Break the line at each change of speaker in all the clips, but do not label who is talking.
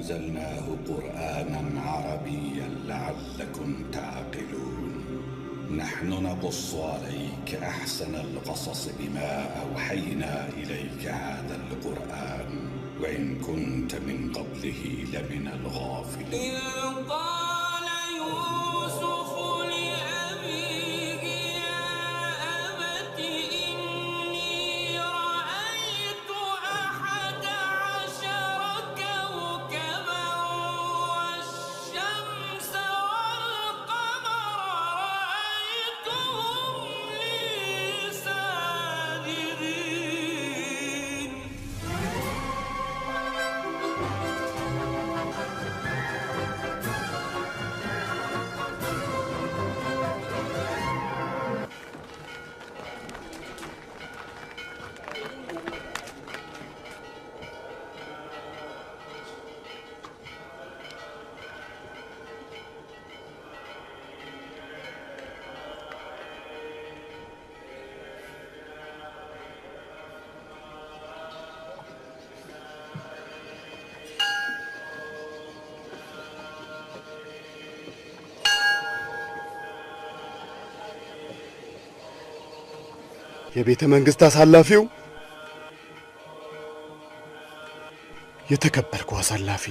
أنزلناه قرآنا عربيا لعلكم تعقلون نحن نقص عليك أحسن القصص بما أوحينا إليك هذا القرآن وإن كنت من قبله لمن الغافلين
قال يوسف لأبيه يا أبت إني رأيت 11 كوكبا والشمس والقمر رأيتهم لي ساجدين
የቤተ መንግስት አሳላፊው የተከበርኩ አሳላፊ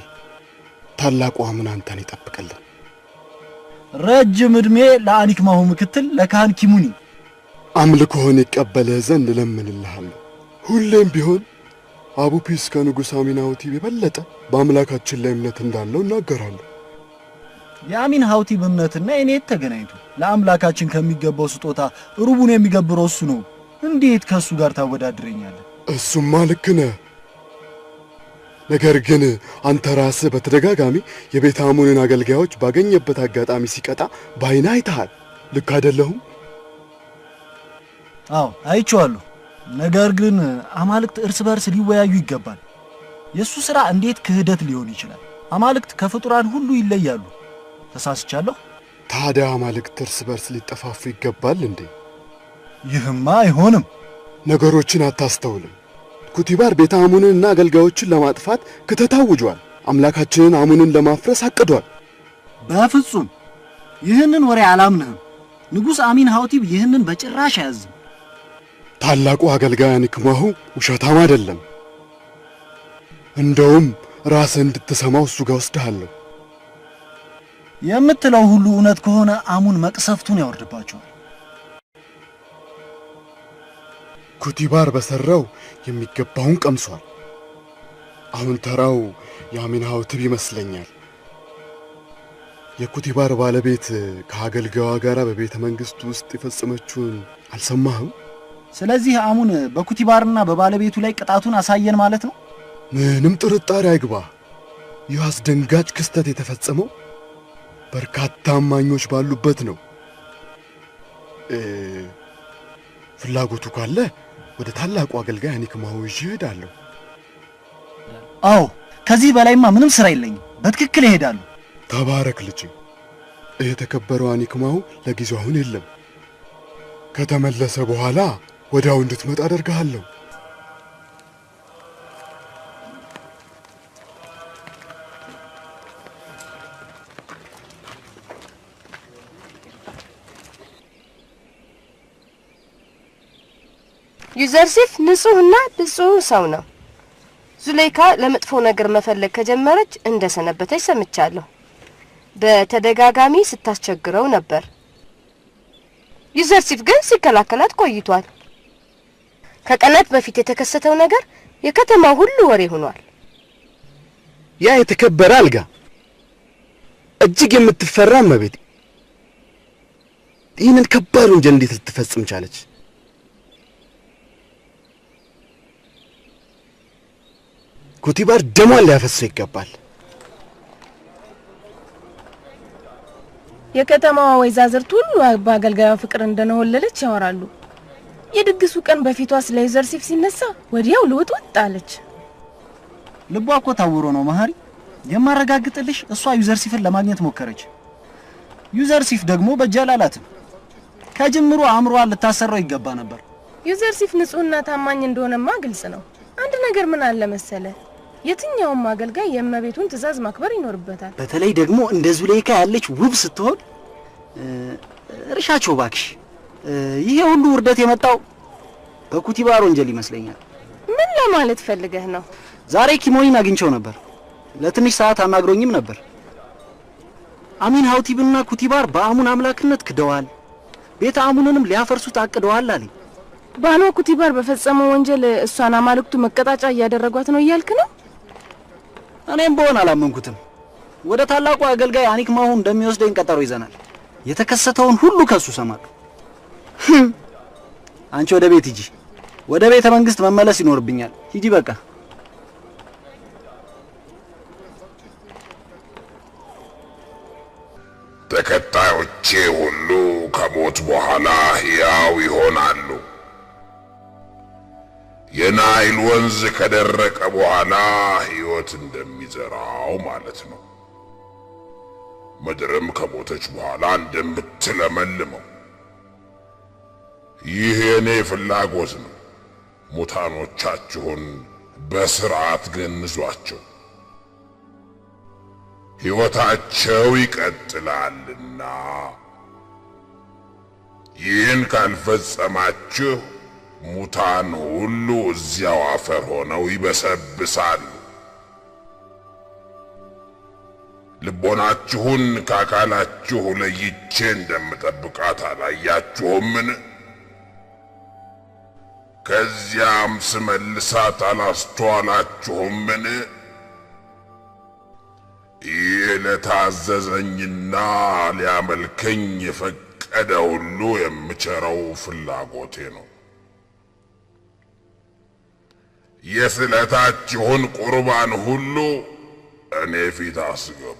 ታላቁ አሙን አንተን ይጠብቀልን።
ረጅም እድሜ ለአኒክማሁ ምክትል ለካህን ኪሙኒ
አምልኮህን ይቀበልህ ዘንድ ለምንልሃለሁ። ሁሌም ቢሆን አቡፒስ ከንጉሥ አሚናውቲ የበለጠ በአምላካችን ላይ እምነት እንዳለው እናገራለሁ።
የአሚን ሀውቲ እምነትና የኔ ተገናኝቶ ለአምላካችን ከሚገባው ስጦታ ሩቡን የሚገብረው እሱ ነው። እንዴት ከሱ ጋር ታወዳድረኛለህ?
እሱማ ልክ ነህ። ነገር ግን አንተ ራስህ በተደጋጋሚ የቤተ አሙንን አገልጋዮች ባገኘበት አጋጣሚ ሲቀጣ ባይና አይተሃል። ልክ አይደለሁም?
አዎ አይቼዋለሁ። ነገር ግን አማልክት እርስ በርስ ሊወያዩ ይገባል። የሱ ሥራ እንዴት ክህደት ሊሆን ይችላል? አማልክት ከፍጡራን ሁሉ ይለያሉ። ተሳስቻለሁ?
ታዲያ አማልክት እርስ በርስ ሊጠፋፉ ይገባል እንዴ?
ይህማ አይሆንም።
ነገሮችን አታስተውልም። ኩቲባር ቤተ አሙንንና አገልጋዮችን ለማጥፋት ክተት አውጇል። አምላካችንን አሙንን ለማፍረስ አቅዷል።
በፍጹም ይህንን ወሬ አላምንህም። ንጉሥ አሚን ሀውቲብ ይህንን በጭራሽ አያዝም።
ታላቁ አገልጋይ አኒክማሁ ውሸታም አይደለም። እንደውም ራስህ እንድትሰማው እሱ ጋር ወስድሃለሁ።
የምትለው ሁሉ እውነት ከሆነ አሙን መቅሰፍቱን ያወርድባቸዋል።
ኩቲባር በሰራው የሚገባውን ቀምሷል። አሁን ተራው የአሚን ሀውቲብ ይመስለኛል። የኩቲባር ባለቤት ከአገልጋዋ ጋር በቤተ መንግሥቱ ውስጥ የፈጸመችውን አልሰማህም?
ስለዚህ አሙን በኩቲባርና በባለቤቱ ላይ ቅጣቱን አሳየን ማለት ነው?
ምንም ጥርጣሬ አይግባ። ይህ አስደንጋጭ ክስተት የተፈጸመው በርካታ አማኞች ባሉበት ነው። ፍላጎቱ ካለ ወደ ታላቁ አገልጋይ አኒክማሁ ይዤ እሄዳለሁ።
አዎ፣ ከዚህ በላይማ ምንም ሥራ የለኝም። በትክክል እሄዳለሁ።
ተባረክ ልጄ። የተከበረው አኒክማሁ ለጊዜው አሁን የለም። ከተመለሰ በኋላ ወዲያው እንድትመጣ አደርግሃለሁ።
ዩዘርሲፍ ንጹህና ብፁዕ ሰው ነው። ዙሌይካ ለመጥፎ ነገር መፈለግ ከጀመረች እንደሰነበተች ሰምቻለሁ። በተደጋጋሚ ስታስቸግረው ነበር። ዩዘርሲፍ ግን ሲከላከላት ቆይቷል። ከቀናት በፊት የተከሰተው ነገር የከተማው ሁሉ ወሬ ሆኗል።
ያ የተከበረ አልጋ እጅግ የምትፈራ መቤት ይህንን ከባድ ወንጀል እንዴት ልትፈጽም ቻለች? ኩቲባር ደሟን ሊያፈሰው ይገባል።
የከተማዋ ወይዛዝርት ሁሉ በአገልጋዩ ፍቅር እንደነወለለች ያወራሉ። የድግሱ ቀን በፊቷ ስለ ዩዘርሲፍ ሲነሳ ወዲያው ልውጥ አለች።
ልቧ እኮ ታውሮ ነው መሐሪ። የማረጋግጥልሽ እሷ ዩዘርሲፍን ለማግኘት ሞከረች። ዩዘርሲፍ ደግሞ በጀላላትም ከጅምሩ አምሯ ልታሰራው ይገባ ነበር።
ዩዘርሲፍ ንጹህና ታማኝ እንደሆነማ ግልጽ ነው። አንድ ነገር ምን አለ መሰለ፣ የትኛውም አገልጋይ የእመቤቱን ትእዛዝ ማክበር ይኖርበታል።
በተለይ ደግሞ እንደ ዙሌይካ ያለች ውብ ስትሆን እርሻቸው ባክሽ። ይሄ ሁሉ ውርደት የመጣው በኩቲባር ወንጀል ይመስለኛል።
ምን ለማለት ፈልገህ ነው?
ዛሬ ኪሞይን አግኝቸው ነበር። ለትንሽ ሰዓት አናግሮኝም ነበር። አሚን ሀውቲብና ኩቲባር በአሙን አምላክነት ክደዋል፣ ቤተ አሙንንም ሊያፈርሱት አቅደዋል አለኝ።
ባኖ ኩቲባር በፈጸመው ወንጀል እሷን አማልክቱ መቀጣጫ እያደረጓት ነው እያልክ ነው?
እኔም በሆነ አላመንኩትም። ወደ ታላቁ አገልጋይ አኒክ ማሁ እንደሚወስደኝ ቀጠሮ ይዘናል። የተከሰተውን ሁሉ ከሱ ሰማለሁ። አንቺ ወደ ቤት ሂጂ። ወደ ቤተ መንግስት መመለስ ይኖርብኛል። ሂጂ በቃ።
ተከታዮቼ ሁሉ ከሞት በኋላ ሕያው ይሆናሉ። የናይል ወንዝ ከደረቀ በኋላ ሕይወት እንደሚዘራው ማለት ነው። ምድርም ከሞተች በኋላ እንደምትለመልመው። ይህ የኔ ፍላጎት ነው። ሙታኖቻችሁን በስርዓት ገንዟቸው፣ ሕይወታቸው ይቀጥላልና። ይህን ካልፈጸማችሁ ሙታን ሁሉ እዚያው አፈር ሆነው ይበሰብሳሉ። ልቦናችሁን ከአካላችሁ ለይቼ እንደምጠብቃት አላያችሁምን? ከዚያም ስመልሳት አላስተዋላችሁምን? ይህ ለታዘዘኝና ሊያመልከኝ የፈቀደ ሁሉ የምቸረው ፍላጎቴ ነው። የስለታችሁን ቁርባን ሁሉ እኔ ፊት አስገቡ።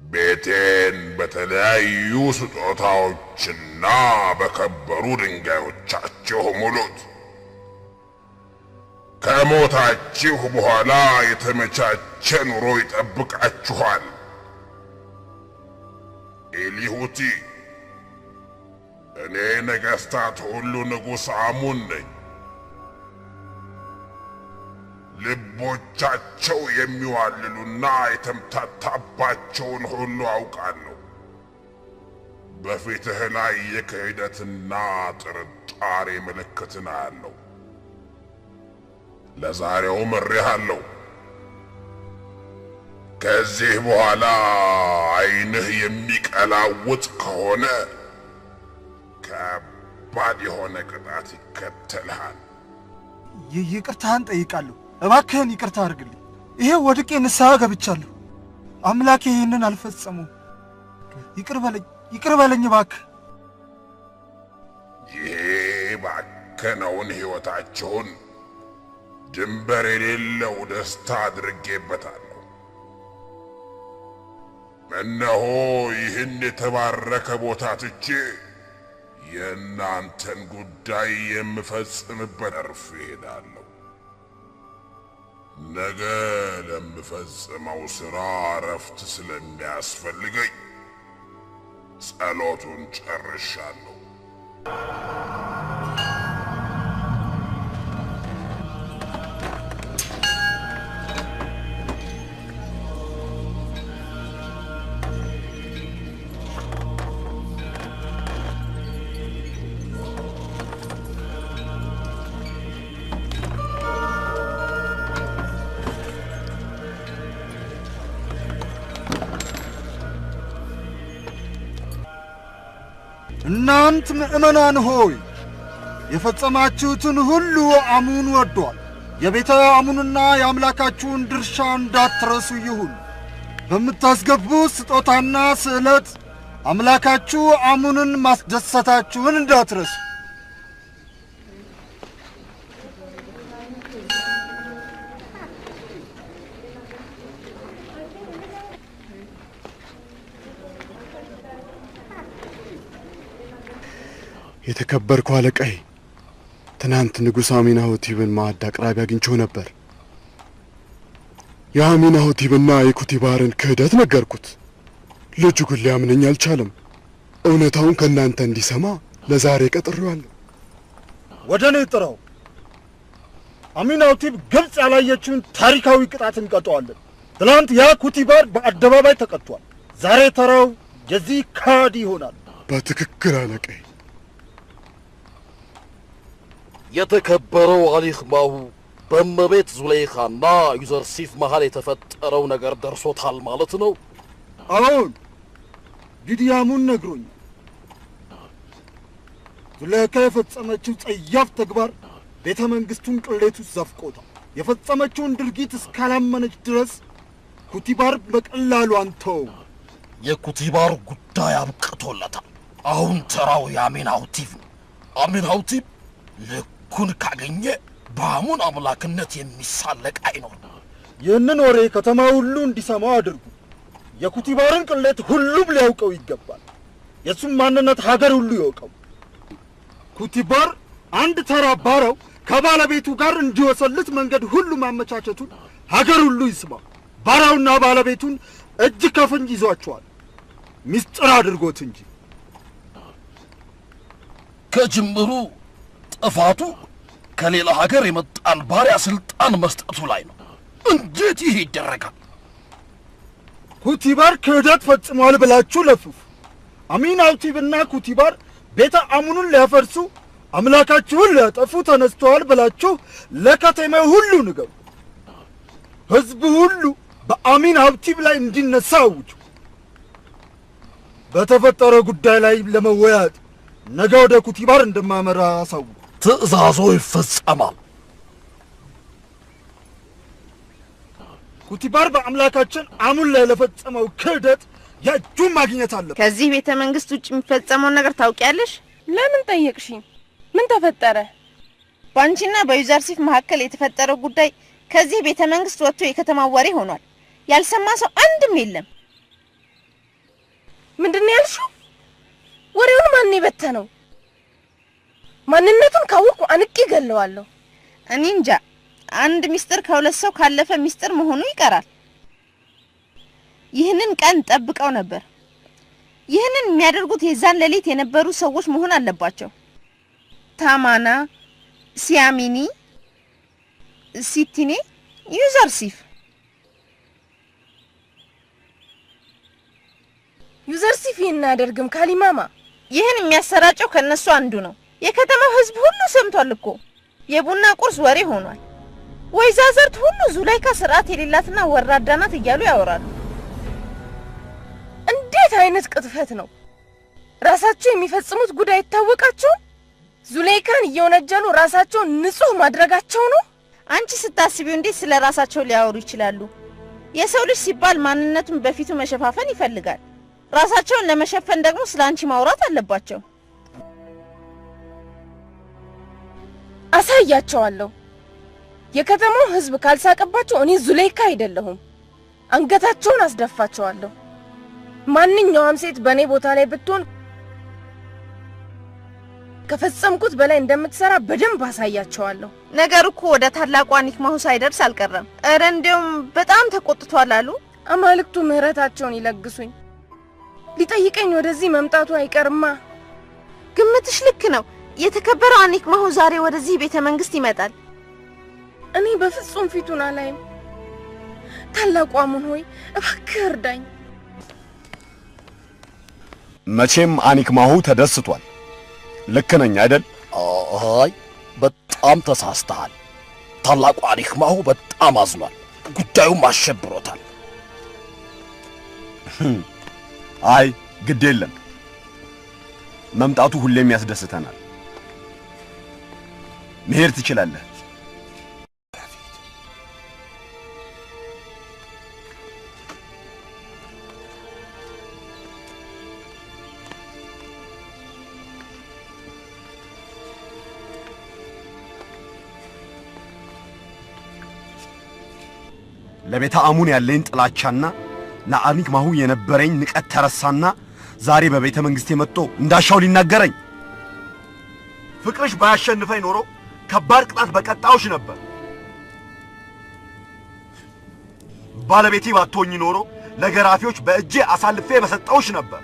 ቤቴን በተለያዩ ስጦታዎችና በከበሩ ድንጋዮቻችሁ ሙሉት። ከሞታችሁ በኋላ የተመቻቸ ኑሮ ይጠብቃችኋል። ኤሊሁቲ፣ እኔ ነገሥታት ሁሉ ንጉሥ አሙን ነኝ። ልቦቻቸው የሚዋልሉና የተምታታባቸውን ሁሉ አውቃለሁ። በፊትህ ላይ የክህደትና ጥርጣሬ ምልክትን አያለሁ። ለዛሬው ምሬሃለሁ። ከዚህ በኋላ ዓይንህ የሚቀላውጥ ከሆነ ከባድ የሆነ ቅጣት ይከተልሃል።
ይቅርታህን ጠይቃለሁ። እባክህን ይቅርታ አድርግልኝ። ይሄ ወድቄ ንስሐ ገብቻለሁ። አምላኬ ይህንን አልፈጸሙም። ይቅር በለኝ እባክህ።
ይሄ ባከነውን ሕይወታቸውን ድንበር የሌለው ደስታ አድርጌበታለሁ። እነሆ ይህን የተባረከ ቦታ ትቼ የእናንተን ጉዳይ የምፈጽምበት እርፍ እሄዳለሁ። ነገ ለምፈጽመው ሥራ እረፍት ስለሚያስፈልገኝ ጸሎቱን ጨርሻለሁ።
እናንት ምእመናን ሆይ የፈጸማችሁትን ሁሉ አሙን ወዷል። የቤተ አሙንና የአምላካችሁን ድርሻ እንዳትረሱ ይሁን። በምታስገቡት ስጦታና ስዕለት አምላካችሁ አሙንን ማስደሰታችሁን እንዳትረሱ።
የተከበርኩ አለቃዬ፣ ትናንት ንጉሥ አሚናሆቲብን ማዕድ አቅራቢ አግኝቼው ነበር። የአሚናሆቲብና የኩቲባርን ክህደት ነገርኩት። ልጁ ግን ሊያምነኝ አልቻለም። እውነታውን ከእናንተ እንዲሰማ ለዛሬ ቀጥሬዋለሁ።
ወደ እኔ ጥራው። አሚናውቲብ ግብጽ ያላየችውን ታሪካዊ ቅጣት እንቀጣዋለን። ትላንት ያ ኩቲባር በአደባባይ ተቀጥቷል። ዛሬ ተራው የዚህ ካዲ ይሆናል።
በትክክል አለቃዬ።
የተከበረው አሊኽ ማሁ በእመቤት ዙለይኻና ዩዘርሲፍ መሃል የተፈጠረው ነገር ደርሶታል ማለት ነው?
አዎን፣ ጊዲያሙን ነግሮኛል። ዙለይኻ የፈጸመችው ጸያፍ ተግባር ቤተ መንግስቱን ቅሌት ውስጥ ዘፍቆታል። የፈጸመችውን ድርጊት እስካላመነች ድረስ ኩቲባር በቀላሉ አንተው።
የኩቲባር ጉዳይ አብቅቶለታል። አሁን ተራው የአሚናውቲብ ነው። አሚናውቲብ ልኩን ካገኘ በአሙን አምላክነት የሚሳለቅ አይኖርም።
ይህንን ወሬ ከተማ ሁሉ እንዲሰማው አድርጉ። የኩቲባርን ቅሌት ሁሉም ሊያውቀው ይገባል። የሱም ማንነት ሀገር ሁሉ ይወቀው። ኩቲባር አንድ ተራ ባሪያው ከባለቤቱ ጋር እንዲወሰልት መንገድ ሁሉ ማመቻቸቱን ሀገር ሁሉ ይስማ። ባሪያውና ባለቤቱን እጅ ከፍንጅ ይዟቸዋል፣ ሚስጥር አድርጎት እንጂ።
ከጅምሩ ጥፋቱ ከሌላ ሀገር የመጣን ባሪያ ስልጣን መስጠቱ ላይ ነው። እንዴት ይህ ይደረጋል?
ኩቲባር ክህደት ፈጽሟል ብላችሁ ለፍፉ። አሚናውቲብና ኩቲባር ቤተ አሙኑን ሊያፈርሱ አምላካችሁን ሊያጠፉ ተነስተዋል ብላችሁ ለከተማው ሁሉ ንገሩ። ሕዝቡ ሁሉ በአሚናውቲብ ላይ እንዲነሳ አውጁ። በተፈጠረ ጉዳይ ላይ ለመወያየት ነገ ወደ ኩቲባር እንደማመራ አሳውቁ።
ትእዛዞ ይፈጸማል።
ኩቲባር በአምላካችን አሙን ላይ ለፈጸመው ክህደት የእጁን ማግኘት አለበት።
ከዚህ ቤተ መንግስት ውጭ የሚፈጸመውን ነገር ታውቂያለሽ?
ለምን ጠየቅሽኝ? ምን ተፈጠረ?
ባንቺና በዩዘርሲፍ መካከል የተፈጠረው ጉዳይ ከዚህ ቤተ መንግስት ወጥቶ የከተማው ወሬ ሆኗል። ያልሰማ ሰው አንድም የለም።
ምንድነው ያልሽው? ወሬውን ማን የበተነው? ማንነቱን ካወቁ አንቄ ገለዋለሁ።
እኔ እንጃ። አንድ ሚስጥር ከሁለት ሰው ካለፈ ሚስጥር መሆኑ ይቀራል። ይህንን ቀን ጠብቀው ነበር። ይህንን የሚያደርጉት የዛን ሌሊት የነበሩ ሰዎች መሆን አለባቸው። ታማና፣ ሲያሚኒ፣ ሲቲኔ፣ ዩዘርሲፍ።
ዩዘርሲፍ ይህን አያደርግም ካሊማማ።
ይህን የሚያሰራጨው ከነሱ አንዱ ነው። የከተማው ህዝብ ሁሉ ሰምቷል እኮ። የቡና ቁርስ ወሬ ሆኗል። ወይዛዝርት ሁሉ ዙለይካ ስርዓት የሌላትና ወራዳ ናት እያሉ ያወራሉ።
እንዴት አይነት ቅጥፈት ነው! ራሳቸው የሚፈጽሙት ጉዳይ አይታወቃቸው። ዙለይካን እየወነጀሉ ራሳቸውን ንጹህ ማድረጋቸው ነው።
አንቺ ስታስቢው እንዴት ስለ ራሳቸው ሊያወሩ ይችላሉ? የሰው ልጅ ሲባል ማንነቱን በፊቱ መሸፋፈን ይፈልጋል። ራሳቸውን ለመሸፈን ደግሞ ስላንቺ ማውራት አለባቸው።
አሳያቸዋለሁ። የከተማው ህዝብ ካልሳቀባቸው እኔ ዙለይካ አይደለሁም። አንገታቸውን አስደፋቸዋለሁ። ማንኛውም ሴት በኔ ቦታ ላይ ብትሆን ከፈጸምኩት በላይ እንደምትሰራ በደንብ አሳያቸዋለሁ።
ነገር እኮ ወደ ታላቁ አኒክማሁ ሳይደርስ አልቀረም። ኧረ እንደውም በጣም ተቆጥቷል አሉ።
አማልክቱ ምህረታቸውን ይለግሱኝ። ሊጠይቀኝ ወደዚህ መምጣቱ አይቀርማ።
ግምትሽ ልክ ነው። የተከበረው አኒክማሁ ዛሬ ወደዚህ ቤተ መንግስት ይመጣል።
እኔ በፍጹም ፊቱን አላይም። ታላቁ አሙን ሆይ እባክህ እርዳኝ።
መቼም አኒክማሁ ተደስቷል። ልክ ነኝ አይደል?
አይ በጣም ተሳስተሃል። ታላቁ አኒክማሁ በጣም አዝኗል። ጉዳዩም አሸብሮታል።
አይ ግድ የለም፣ መምጣቱ ሁሌም ያስደስተናል። መሄድ ትችላለህ። ለቤተ አሙን ያለኝ ጥላቻና ለአኒክማሁ የነበረኝ ንቀት ተረሳና ዛሬ በቤተ መንግስቴ መጥቶ እንዳሻው ሊናገረኝ። ፍቅርሽ ባያሸንፈኝ ኖሮ ከባድ ቅጣት በቀጣውሽ ነበር። ባለቤቴ ባትሆኚ ኖሮ ለገራፊዎች በእጄ አሳልፌ በሰጠውሽ ነበር።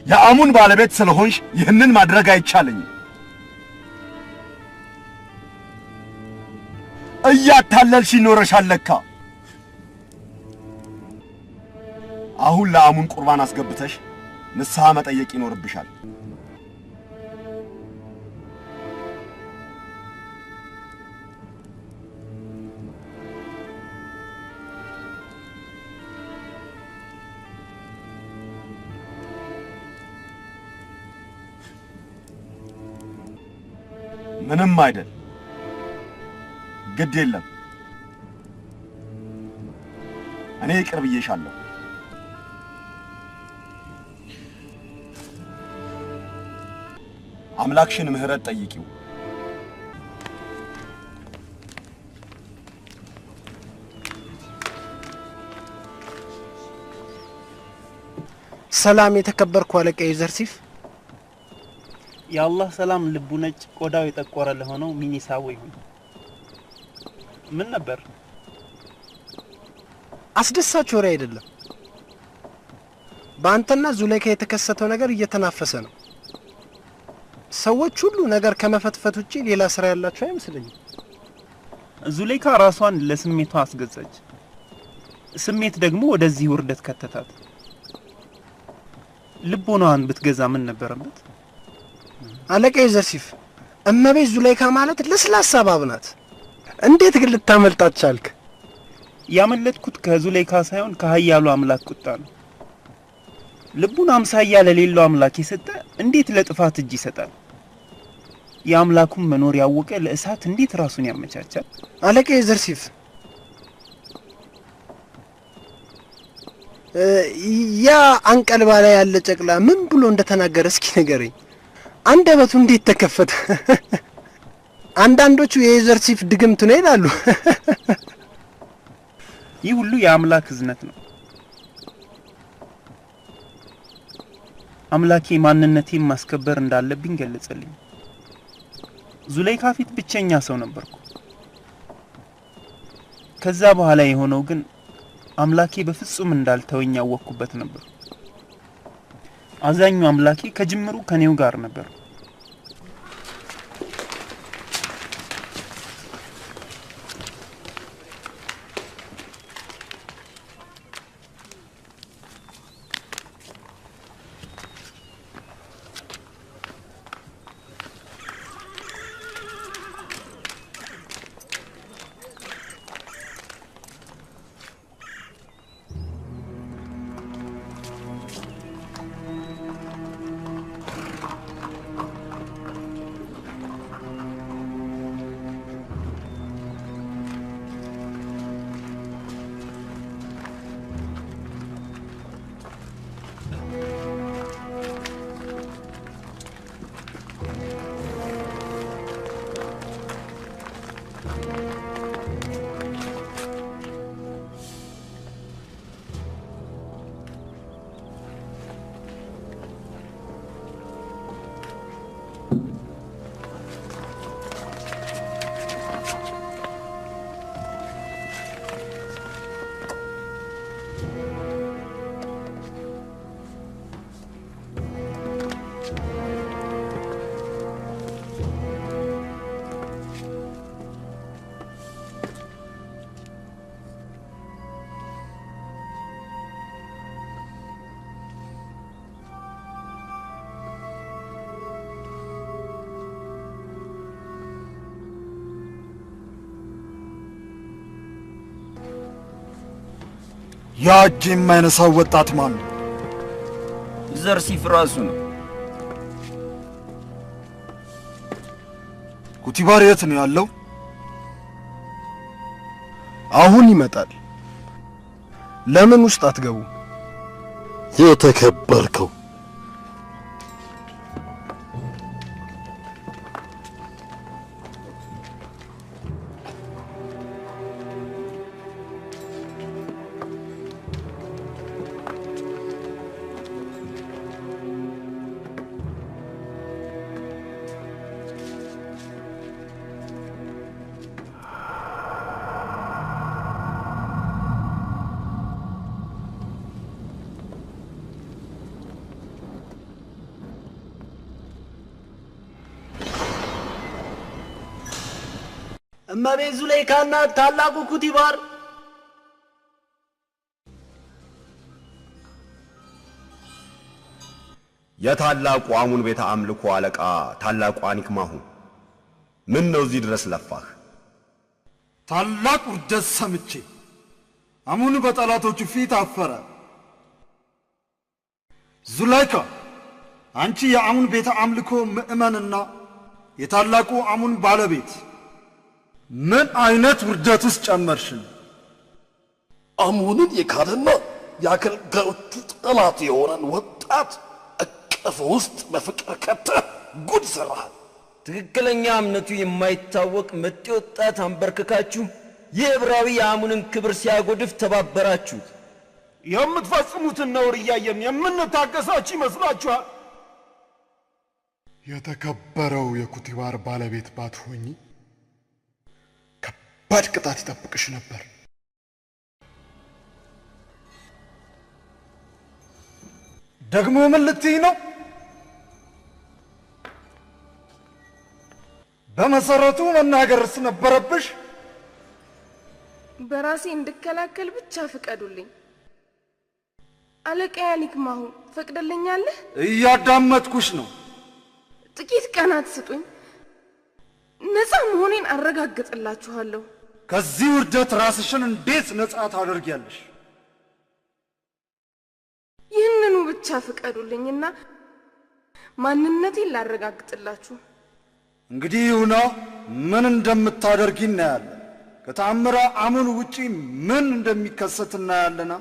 የአሙን ባለቤት ስለሆንሽ ይህንን ማድረግ አይቻለኝም። እያታለልሽ ይኖረሻል ለካ። አሁን ለአሙን ቁርባን አስገብተሽ ንስሐ መጠየቅ ይኖርብሻል። ምንም አይደል፣ ግድ የለም። እኔ ይቅር ብዬሻለሁ። አምላክሽን ምህረት ጠይቂው።
ሰላም የተከበርኩ አለቃ ዩዘርሲፍ።
የአላህ ሰላም ልቡ ነጭ ቆዳው የጠቆረ ለሆነው ሚኒሳው ይሁን። ምን ነበር?
አስደሳች ወሬ አይደለም። በአንተና ዙሌይካ የተከሰተው ነገር እየተናፈሰ ነው። ሰዎች ሁሉ ነገር ከመፈትፈት ውጪ ሌላ ስራ ያላቸው አይመስለኝም።
ዙሌይካ ራሷን ለስሜቷ አስገዛች። ስሜት ደግሞ ወደዚህ ውርደት ከተታት። ልቦናዋን ብትገዛ ምን ነበረበት?
አለቃ ዩዘርሲፍ፣ እመቤት ዙሌይካ ማለት ለስላሳ እባብ ናት። እንዴት ግን ልታመልጣት ቻልክ?
ያመለጥኩት ከዙሌይካ ሳይሆን ከኃያሉ አምላክ ቁጣ ነው። ልቡን አምሳያ ለሌለው አምላክ የሰጠ እንዴት ለጥፋት እጅ ይሰጣል? የአምላኩን መኖር ያወቀ ለእሳት እንዴት ራሱን ያመቻቻል?
አለቃ ዩዘርሲፍ፣ ያ አንቀልባ ላይ ያለ ጨቅላ ምን ብሎ እንደተናገረ እስኪ ንገረኝ። አንደበቱ እንዴት ተከፈተ? አንዳንዶቹ የዩዘርሲፍ ድግምት ነው ይላሉ።
ይህ ሁሉ የአምላክ እዝነት ነው። አምላኬ ማንነቴን ማስከበር እንዳለብኝ ገለጸልኝ። ዙሌይካ ፊት ብቸኛ ሰው ነበርኩ። ከዛ በኋላ የሆነው ግን አምላኬ በፍጹም እንዳልተወኝ ያወቅኩበት ነበር። አዛኙ አምላኬ ከጅምሩ ከኔው ጋር ነበር።
ያ እጅ የማይነሳው ወጣት ማን ነው?
ዘርሲፍ ራሱ ነው።
ኩቲባር የት ነው ያለው?
አሁን ይመጣል። ለምን ውስጥ አትገቡ?
የተከበርከው
እመቤት ዙሌይካና ታላቁ ኩቲባር
የታላቁ አሙን ቤተ አምልኮ አለቃ ታላቁ አኒክ ማሁ ምን ነው እዚህ ድረስ ለፋህ?
ታላቅ ውርደት ሰምቼ አሙን በጠላቶቹ ፊት አፈረ። ዙላይካ አንቺ የአሙን ቤተ አምልኮ ምእመንና የታላቁ አሙን ባለቤት ምን አይነት ውርደት ውስጥ ጨመርሽን?
አሙንን የካደና የአገልጋዮቹ ጠላት የሆነን ወጣት እቅፍ ውስጥ በፍቅር ከተህ ጉድ ሰራህ።
ትክክለኛ እምነቱ የማይታወቅ መጤ ወጣት አንበርክካችሁ የዕብራዊ የአሙንን ክብር ሲያጎድፍ ተባበራችሁት።
የምትፈጽሙትን ነውር እያየን የምንታገሳችሁ ይመስላችኋል?
የተከበረው የኩቲባር ባለቤት ባትሆኚ ከባድ ቅጣት ይጠብቅሽ ነበር።
ደግሞ ምን ልትይ ነው? በመሰረቱ መናገርስ ነበረብሽ።
በራሴ እንድከላከል ብቻ ፍቀዱልኝ። አለቃ አኒክ ማሁ ፈቅደልኛለህ?
እያዳመጥኩሽ ነው።
ጥቂት ቀናት ስጡኝ፣ ነፃ መሆኔን አረጋግጥላችኋለሁ።
ከዚህ ውርደት ራስሽን እንዴት ነፃ ታደርጊያለሽ?
ይህንኑ ብቻ ፍቀዱልኝና ማንነቴን ላረጋግጥላችሁ።
እንግዲህ ይሁና፣ ምን እንደምታደርጊ እናያለን። ከተአምረ አሙን ውጪ ምን እንደሚከሰት እናያለና።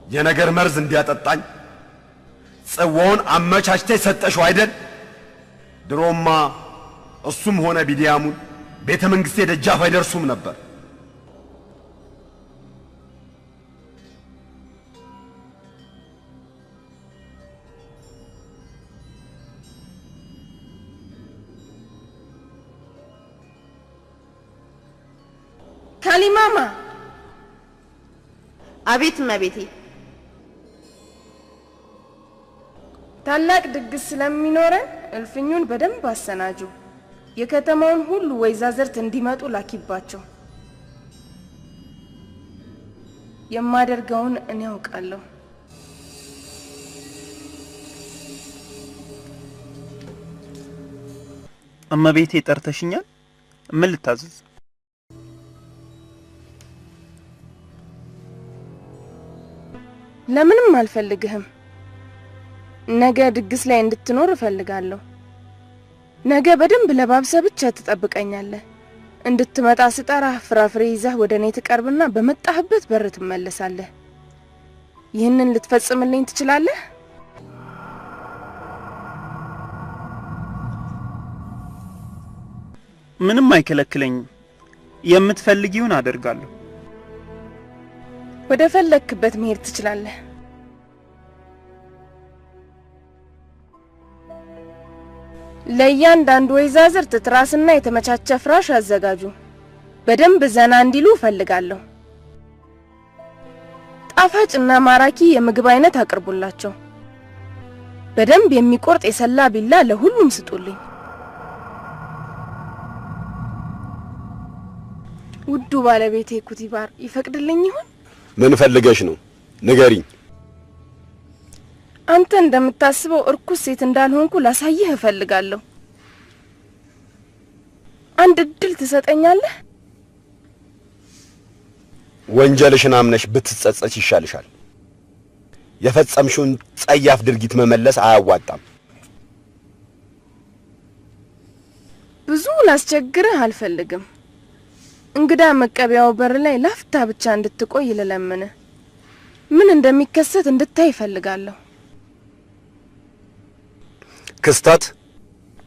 የነገር መርዝ እንዲያጠጣኝ ጽዋውን አመቻችተሽ ሰጠሽው አይደል? ድሮማ እሱም ሆነ ቢዲያሙን ቤተ መንግስቴ ደጃፍ አይደርሱም ነበር።
ካሊማማ።
አቤት እመቤቴ።
ታላቅ ድግስ ስለሚኖረን እልፍኙን በደንብ አሰናጁ። የከተማውን ሁሉ ወይዛዝርት እንዲመጡ ላኪባቸው። የማደርገውን እኔ አውቃለሁ።
እመቤቴ ጠርተሽኛል? ምን ልታዘዝ?
ለምንም አልፈልግህም። ነገ ድግስ ላይ እንድትኖር እፈልጋለሁ። ነገ በደንብ ለባብሰ ብቻ ትጠብቀኛለህ። እንድትመጣ ስጠራህ ፍራፍሬ ይዘህ ወደኔ ትቀርብና በመጣህበት በር ትመለሳለህ። ይህንን ልትፈጽምልኝ ትችላለህ?
ምንም አይከለክለኝም። የምትፈልጊውን አደርጋለሁ።
ወደ ፈለክበት መሄድ ትችላለህ። ለእያንዳንዱ ወይዛዝርት ትራስና የተመቻቸ ፍራሽ አዘጋጁ። በደንብ ዘና እንዲሉ እፈልጋለሁ። ጣፋጭና ማራኪ የምግብ አይነት አቅርቡላቸው። በደንብ የሚቆርጥ የሰላ ቢላ ለሁሉም ስጡልኝ። ውዱ ባለቤቴ ኩቲባር ይፈቅድልኝ ይሆን?
ምን ፈልገሽ ነው? ንገሪኝ።
አንተ እንደምታስበው እርኩስ ሴት እንዳልሆንኩ ላሳይህ እፈልጋለሁ። አንድ እድል ትሰጠኛለህ?
ወንጀልሽን አምነሽ ብትጸጸች ይሻልሻል። የፈጸምሽውን ጸያፍ ድርጊት መመለስ አያዋጣም።
ብዙ ላስቸግርህ አልፈልግም። እንግዳ መቀበያው በር ላይ ላፍታ ብቻ እንድትቆይ ልለምንህ። ምን እንደሚከሰት እንድታይ እፈልጋለሁ።
ክስተት?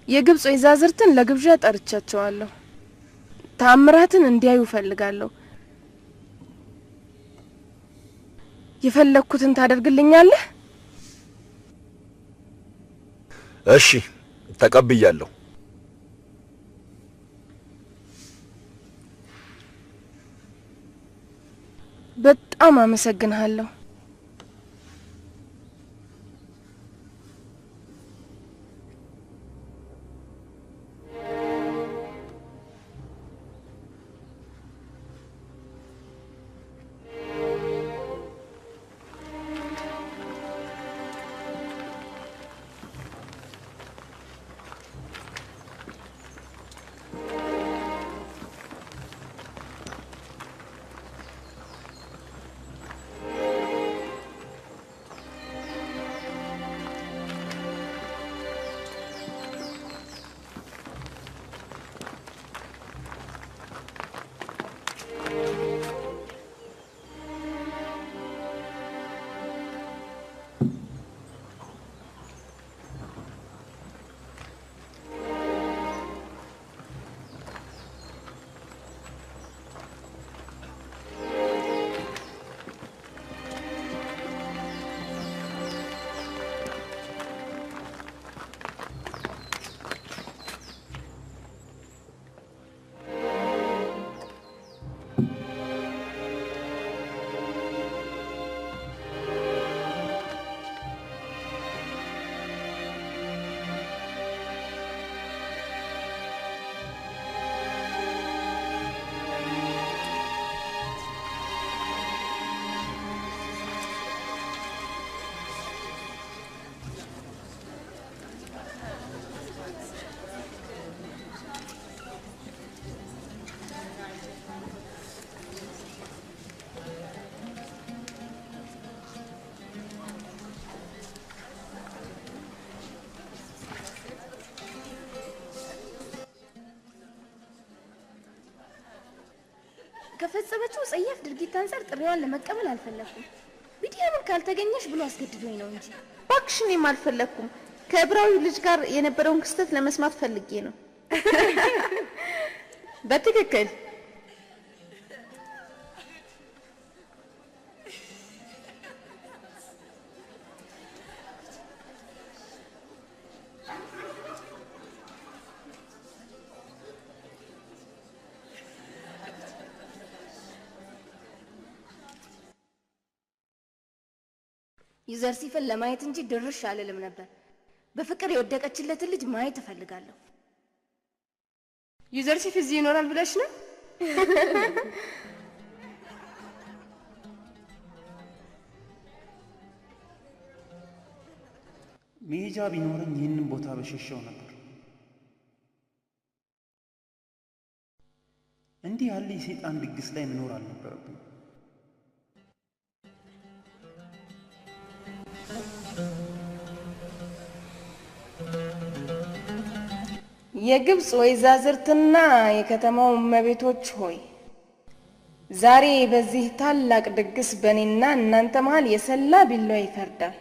የግብጽ ወይዛዝርትን ለግብዣ ጠርቻቸዋለሁ። ተአምራትን እንዲያዩ እፈልጋለሁ። የፈለኩትን ታደርግልኛለህ?
እሺ ተቀብያለሁ።
በጣም አመሰግናለሁ።
ከፈጸመችው ጸያፍ ድርጊት አንፃር ጥሪዋን ለመቀበል አልፈለኩም። ቢዲያምን ካልተገኘሽ ብሎ አስገድዶኝ ነው እንጂ።
እባክሽ እኔም አልፈለኩም። ከዕብራዊ ልጅ ጋር የነበረውን ክስተት ለመስማት ፈልጌ ነው።
በትክክል
ዩዘርሲፍን ለማየት እንጂ ድርሽ አልልም ነበር። በፍቅር የወደቀችለትን ልጅ ማየት እፈልጋለሁ።
ዩዘርሲፍ እዚህ ይኖራል ብለሽ ነው?
መሄጃ ቢኖረኝ ይህንን ቦታ በሸሸው ነበር። እንዲህ ያለ የሰይጣን ድግስ ላይ መኖር አልነበረብኝ።
የግብጽ ወይዛዝርትና የከተማው እመቤቶች ሆይ ዛሬ በዚህ ታላቅ ድግስ በእኔና እናንተ መሃል የሰላ ቢላዋ ይፈርዳል።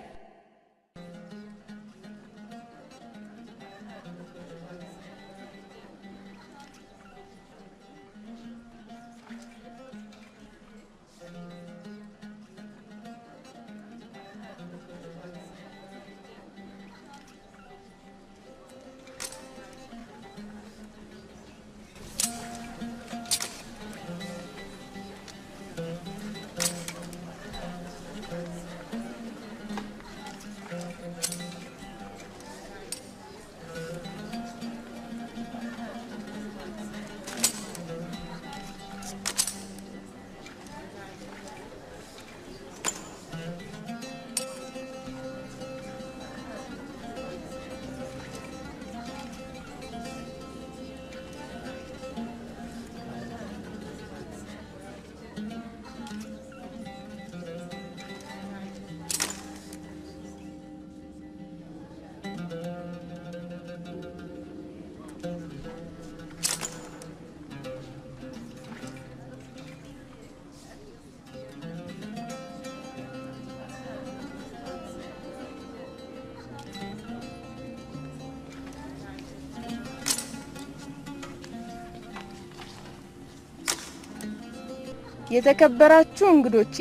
የተከበራችሁ እንግዶቼ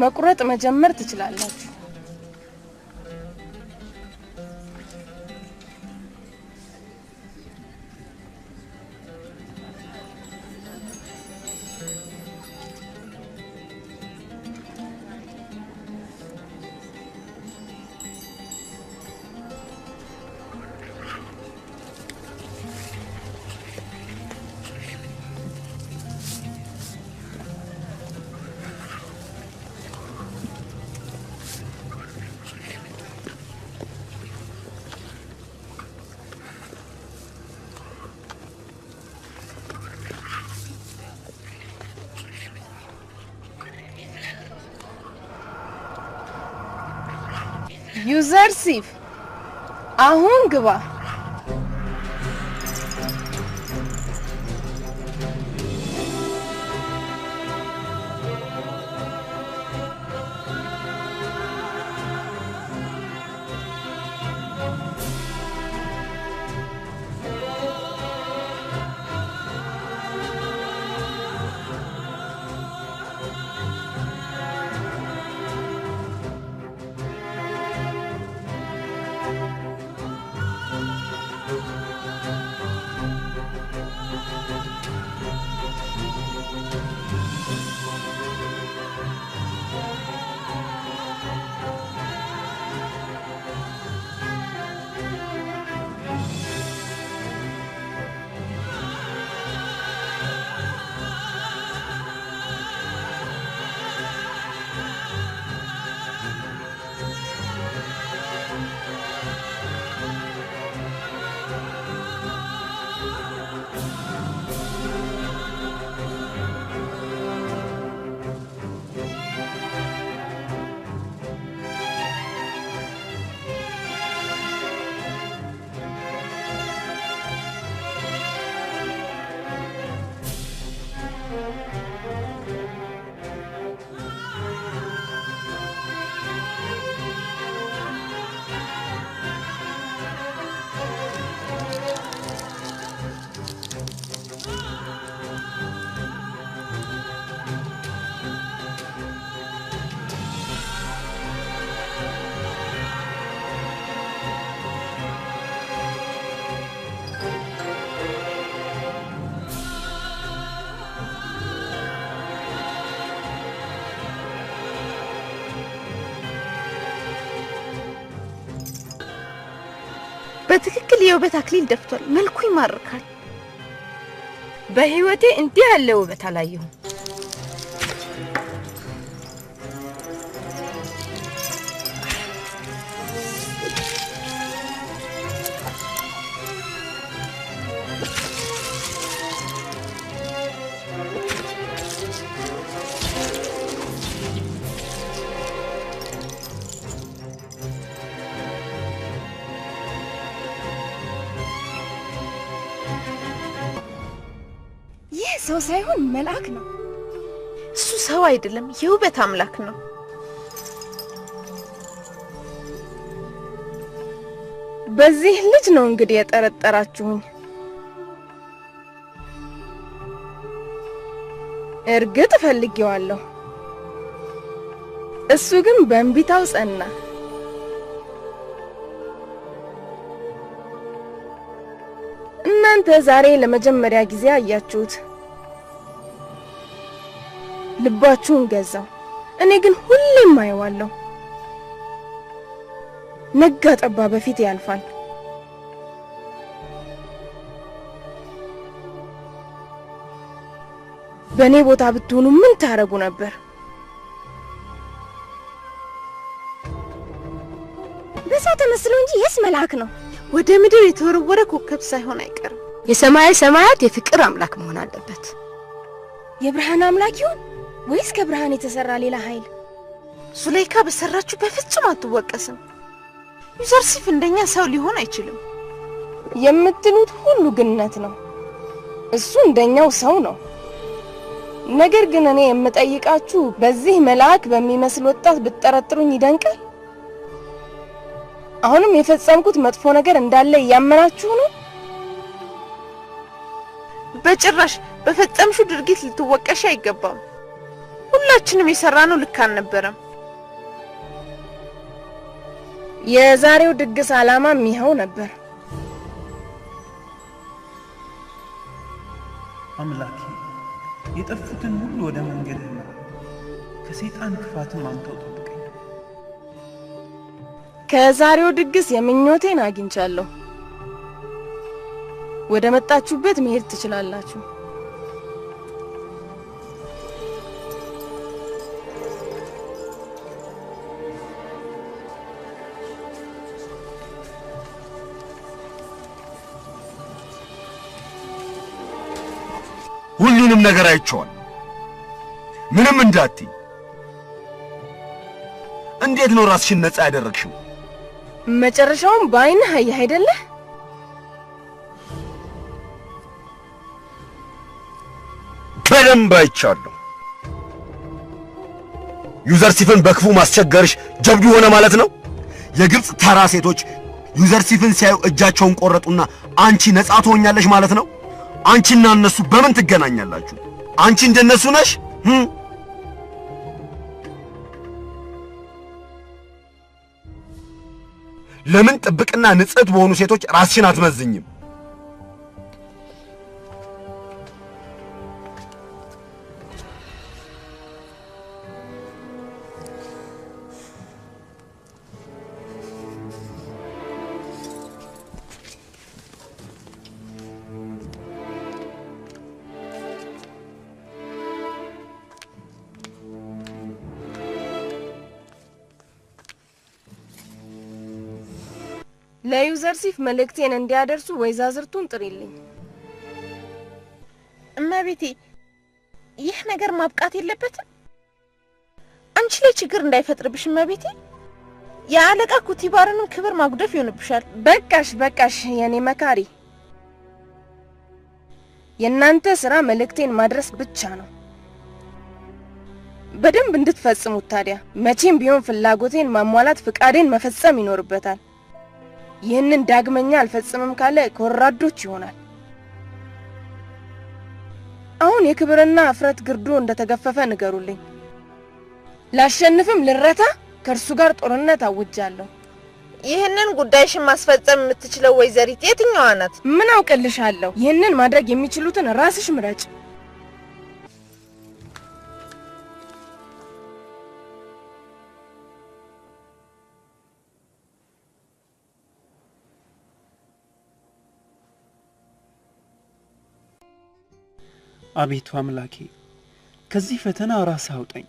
መቁረጥ መጀመር ትችላላችሁ። ዩዘርሲፍ አሁን ግባ።
በትክክል የውበት አክሊል ደፍቷል። መልኩ ይማርካል።
በህይወቴ እንዲህ ያለ ውበት አላየሁም።
ሰው ሳይሆን መልአክ ነው።
እሱ ሰው አይደለም፣ የውበት አምላክ ነው።
በዚህ ልጅ ነው እንግዲህ የጠረጠራችሁኝ። እርግጥ ፈልጌዋለሁ። እሱ ግን በእንቢታው ጸና። እናንተ ዛሬ ለመጀመሪያ ጊዜ አያችሁት። ልባችሁን ገዛው። እኔ ግን ሁሌም አየዋለሁ። ነጋ ጠባ በፊት ያልፋል። በኔ ቦታ ብትሆኑ ምን ታረጉ ነበር?
በሰው ተመስሎ እንጂ የስ መልአክ ነው።
ወደ ምድር የተወረወረ ኮከብ ሳይሆን አይቀርም።
የሰማይ ሰማያት የፍቅር አምላክ መሆን አለበት።
የብርሃን አምላክ ይሁን ወይስ ከብርሃን የተሰራ ሌላ ኃይል?
ዙሌይካ በሰራችሁ በፍጹም አትወቀስም። ዩዘርሲፍ እንደኛ ሰው ሊሆን አይችልም።
የምትሉት ሁሉ ግነት ነው። እሱ እንደኛው ሰው ነው። ነገር ግን እኔ የምጠይቃችሁ በዚህ መልአክ በሚመስል ወጣት ብትጠረጥሩኝ ይደንቃል? አሁንም የፈጸምኩት መጥፎ ነገር እንዳለ ያመናችሁ ነው?
በጭራሽ በፈጸምሽው ድርጊት ልትወቀሽ አይገባም። ሁላችንም የሰራነው ልክ አልነበረም።
የዛሬው ድግስ ዓላማም ይኸው ነበር።
አምላኬ የጠፉትን ሁሉ ወደ መንገድህ ምራ፣ ከሰይጣን ክፋትም አንተው ጠብቀኝ።
ከዛሬው ድግስ የምኞቴን አግኝቻለሁ። ወደ መጣችሁበት መሄድ ትችላላችሁ።
ሁሉንም ነገር አይቼዋለሁ። ምንም እንዳትይ። እንዴት ነው ራስሽን ነፃ ያደረግሽው?
መጨረሻውን በአይንህ አየህ አይደለ?
በደንብ አይቻለሁ። ዩዘርሲፍን በክፉ ማስቸገርሽ ጀብዱ ሆነ ማለት ነው። የግብጽ ተራ ሴቶች ዩዘርሲፍን ሲያዩ እጃቸውን ቆረጡና አንቺ ነጻ ትሆኛለሽ ማለት ነው። አንቺና እነሱ በምን ትገናኛላችሁ? አንቺ እንደነሱ ነሽ? ለምን ጥብቅና ንጽሕት በሆኑ ሴቶች ራስሽን አትመዝኝም?
ለዩዘርሲፍ መልእክቴን እንዲያደርሱ ወይዛዝርቱን ጥሪልኝ።
እመቤቴ፣ ይህ ነገር ማብቃት የለበትም። አንቺ ላይ ችግር እንዳይፈጥርብሽ እመቤቴ። የአለቃ ኩቲባርን ክብር ማጉደፍ ይሆንብሻል።
በቃሽ የኔ መካሪ። የናንተ ስራ መልእክቴን ማድረስ ብቻ ነው። በደንብ እንድትፈጽሙት ታዲያ መቼም ቢሆን ፍላጎቴን ማሟላት ፍቃዴን መፈጸም ይኖርበታል። ይህንን ዳግመኛ አልፈጽምም ካለ ኮራዶች ይሆናል። አሁን የክብርና አፍረት ግርዶ እንደተገፈፈ ንገሩልኝ። ላሸንፍም ልረታ ከርሱ ጋር ጦርነት አውጃለሁ።
ይህንን ጉዳይሽን ማስፈጸም የምትችለው ወይዘሪት የትኛዋ ናት?
ምን አውቅልሻለሁ? ይህንን ማድረግ የሚችሉትን ራስሽ ምረጭ።
አቤቱ አምላኬ ከዚህ ፈተና ራስህ አውጣኝ።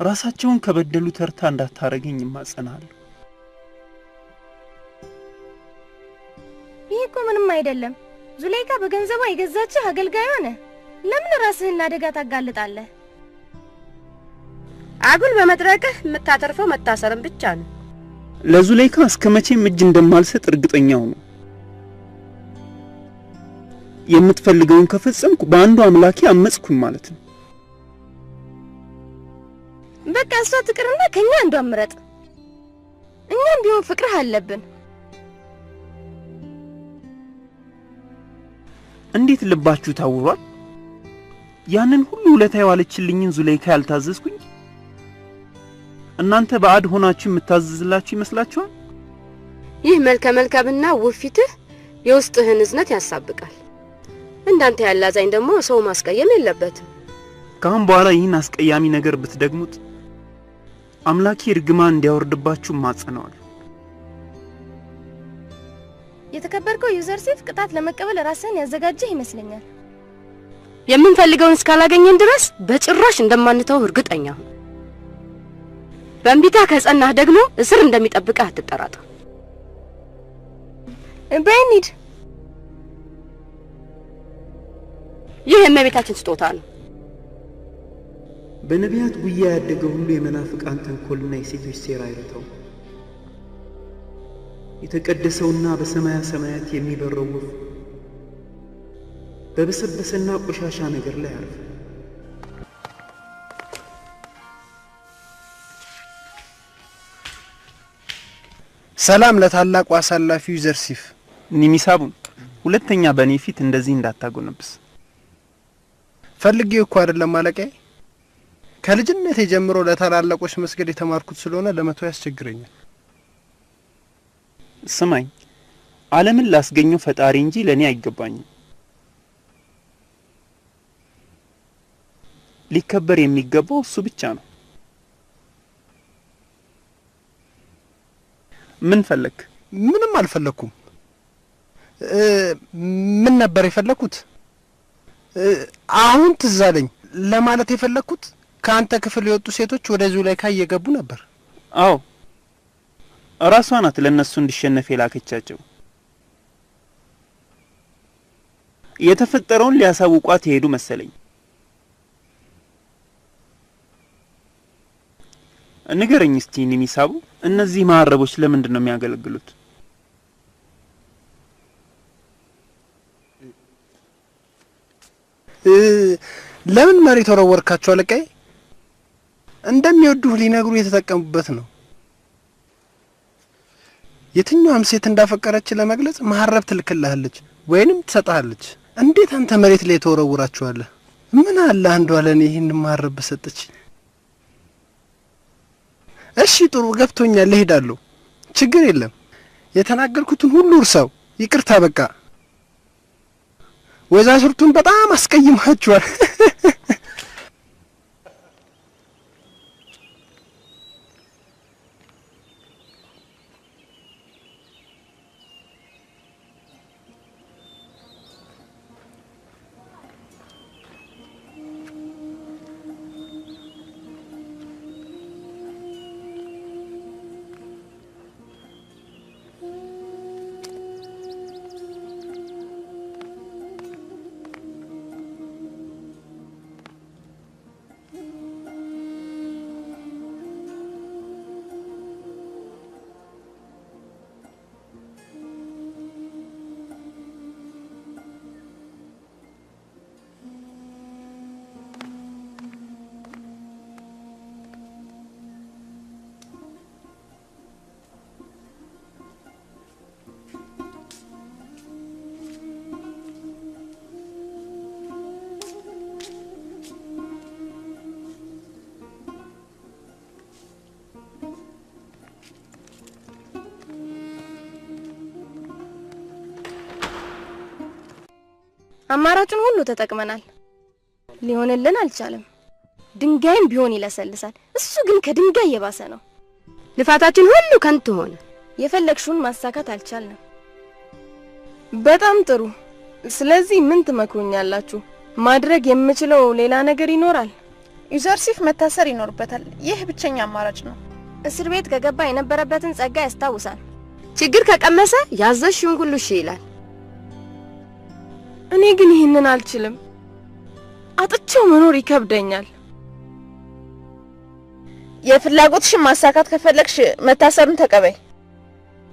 ራሳቸውን ከበደሉ ተርታ እንዳታረገኝ እማጸናለሁ።
ይህ እኮ ምንም አይደለም። ዙሌይካ በገንዘቧ የገዛችህ አገልጋዩ ነህ። ለምን ራስህን ለአደጋ ታጋልጣለህ?
አጉል በመድረቅህ የምታተርፈው መታሰርም ብቻ ነው።
ለዙሌይካ እስከመቼም እጅ እንደማልሰጥ እርግጠኛው ነው። የምትፈልገውን ከፈጸምኩ በአንዱ አምላኬ አመጽኩኝ ማለት ነው።
በቃ እሷ ትቅርና ከኛ አንዷን ምረጥ። እኛም ቢሆን ፍቅርህ አለብን።
እንዴት ልባችሁ ታውሯል? ያንን ሁሉ ውለታ የዋለችልኝን ዙሌይካ ያልታዘዝኩኝ እናንተ ባዕድ ሆናችሁ የምታዘዝላችሁ ይመስላችኋል?
ይህ መልከመልካምና ውፊትህ የውስጥህን እዝነት ያሳብቃል። እንዳንተ ያለ አዛኝ ደግሞ ሰው ማስቀየም የለበትም።
ካሁን በኋላ ይህን አስቀያሚ ነገር ብትደግሙት አምላኬ እርግማን እንዲያወርድባችሁ ማጸናዋል።
የተከበርከው ዩዘርሲፍ ቅጣት ለመቀበል ራስህን ያዘጋጀህ ይመስለኛል።
የምንፈልገውን እስካላገኘን ድረስ በጭራሽ እንደማንተው እርግጠኛ ሁን። በእንቢታ ከጸናህ ደግሞ እስር እንደሚጠብቅህ አትጠራጠር።
በእንሂድ።
ይህ የእመቤታችን ስጦታ ነው።
በነቢያት ጉያ ያደገ ሁሉ የመናፍቃን ተንኮልና የሴቶች ሴራ አይረታው። የተቀደሰውና በሰማያ ሰማያት የሚበረው ወፍ በበሰበሰና ቆሻሻ ነገር ላይ አርፈ።
ሰላም ለታላቁ አሳላፊ ዩዘርሲፍ።
ኒሚሳቡን ሁለተኛ በኔ ፊት እንደዚህ እንዳታጎነብስ።
ፈልጌው እኮ አይደለም አለቃዬ። ከልጅነቴ ጀምሮ ለታላላቆች መስገድ የተማርኩት ስለሆነ ለመተው ያስቸግረኛል።
ስማኝ፣ ዓለምን ላስገኘው ፈጣሪ እንጂ ለኔ አይገባኝም። ሊከበር የሚገባው እሱ ብቻ ነው። ምን ፈለክ?
ምንም አልፈለኩም። ምን ነበር የፈለኩት? አሁን ትዝ አለኝ። ለማለት የፈለኩት ከአንተ ክፍል የወጡ ሴቶች ወደ ዙሌይካ እየገቡ ነበር።
አዎ፣ ራሷ ናት ለነሱ እንዲሸነፍ የላከቻቸው። የተፈጠረውን ሊያሳውቋት ይሄዱ መሰለኝ። ንገረኝ እስቲ ሚሳቡ እነዚህ ማረቦች ለምንድን ነው የሚያገለግሉት?
ለምን መሬት ወረወርካቸው አለቃይ? እንደሚወዱህ ሊነግሩ የተጠቀሙበት ነው። የትኛውም ሴት እንዳፈቀረች ለመግለጽ ማሐረብ ትልክልሃለች ወይንም ትሰጣለች። እንዴት አንተ መሬት ላይ ተወረውራቸዋለህ? ምን አለ አንዷ ለኔ ይሄን ማሐረብ በሰጠች። እሺ ጥሩ ገብቶኛል፣ እሄዳለሁ። ችግር የለም። የተናገርኩትን ሁሉ እርሳው። ይቅርታ በቃ። ወይዛዝርቱን በጣም አስቀይማቸዋል።
አማራጩን ሁሉ ተጠቅመናል። ሊሆንልን አልቻለም። ድንጋይም ቢሆን ይለሰልሳል። እሱ ግን ከድንጋይ የባሰ ነው።
ልፋታችን ሁሉ ከንቱ ሆነ።
የፈለግሽውን ማሳካት አልቻልንም። በጣም ጥሩ። ስለዚህ ምን ትመክሩኛላችሁ? ማድረግ የምችለው ሌላ ነገር ይኖራል?
ዩዘርሲፍ መታሰር ይኖርበታል። ይህ ብቸኛ አማራጭ ነው።
እስር ቤት ከገባ የነበረበትን ጸጋ ያስታውሳል።
ችግር ከቀመሰ ያዘሽውን ሁሉ እሺ ይላል።
እኔ ግን ይሄንን አልችልም። አጥቼው መኖር ይከብደኛል።
የፍላጎትሽን ማሳካት ከፈለግሽ መታሰሩን ተቀበይ።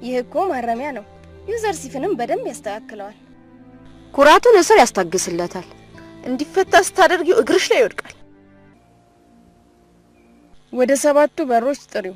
ይህ እኮ ማረሚያ ነው። ዩዘርሲፍንም በደንብ ያስተካክለዋል።
ኩራቱን እስር ያስታግስለታል።
እንዲፈታ ስታደርጊው እግርሽ ላይ ይወድቃል።
ወደ 7ቱ በሮች ጥሪው።